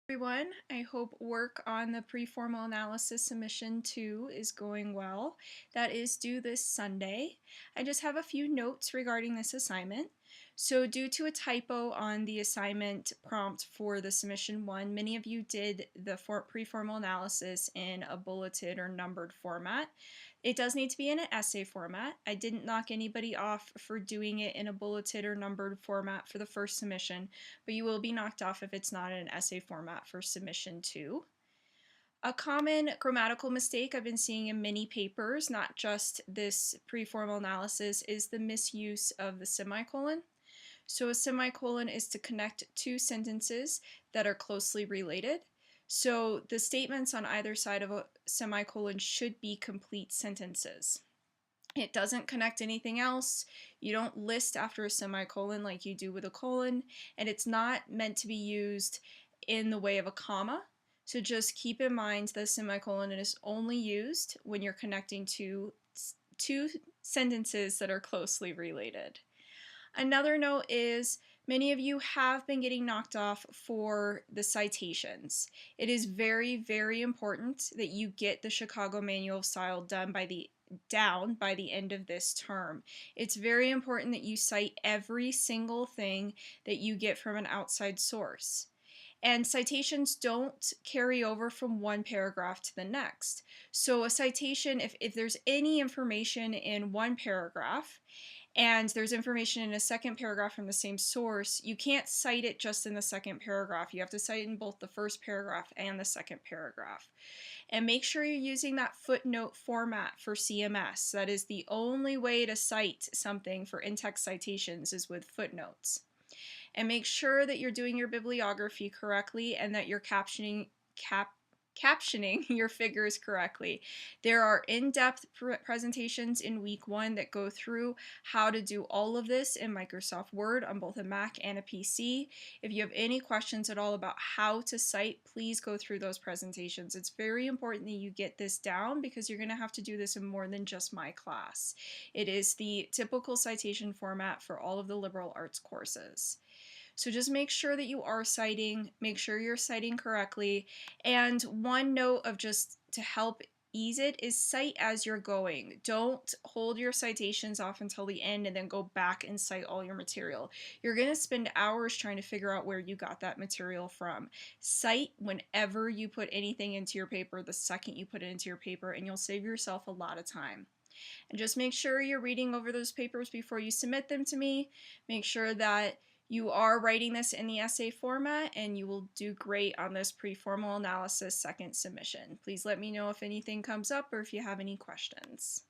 Everyone. I hope work on the pre-formal analysis submission 2 is going well. That is due this Sunday. I just have a few notes regarding this assignment. So due to a typo on the assignment prompt for the submission 1, many of you did the pre-formal analysis in a bulleted or numbered format. It does need to be in an essay format. I didn't knock anybody off for doing it in a bulleted or numbered format for the first submission, but you will be knocked off if it's not in an essay format for submission 2. A common grammatical mistake I've been seeing in many papers, not just this pre-formal analysis, is the misuse of the semicolon. So a semicolon is to connect two sentences that are closely related. So the statements on either side of a semicolon should be complete sentences. It doesn't connect anything else. You don't list after a semicolon like you do with a colon, and it's not meant to be used in the way of a comma. So just keep in mind the semicolon is only used when you're connecting two sentences that are closely related. Another note is many of you have been getting knocked off for the citations. It is very, very important that you get the Chicago Manual of Style down by the end of this term. It's very important that you cite every single thing that you get from an outside source. And citations don't carry over from one paragraph to the next. So a citation, if there's any information in one paragraph and there's information in a second paragraph from the same source, you can't cite it just in the second paragraph. You have to cite it in both the first paragraph and the second paragraph. And make sure you're using that footnote format for CMS. That is the only way to cite something for in-text citations is with footnotes. And make sure that you're doing your bibliography correctly and that you're captioning your figures correctly. There are in-depth presentations in week 1 that go through how to do all of this in Microsoft Word on both a Mac and a PC. If you have any questions at all about how to cite, please go through those presentations. It's very important that you get this down because you're going to have to do this in more than just my class. It is the typical citation format for all of the liberal arts courses. So just make sure that you are citing, make sure you're citing correctly. And one note of just to help ease it is cite as you're going. Don't hold your citations off until the end and then go back and cite all your material. You're going to spend hours trying to figure out where you got that material from. Cite whenever you put anything into your paper, the second you put it into your paper, and you'll save yourself a lot of time. And just make sure you're reading over those papers before you submit them to me. Make sure that you are writing this in the essay format, and you will do great on this pre-formal analysis second submission. Please let me know if anything comes up or if you have any questions.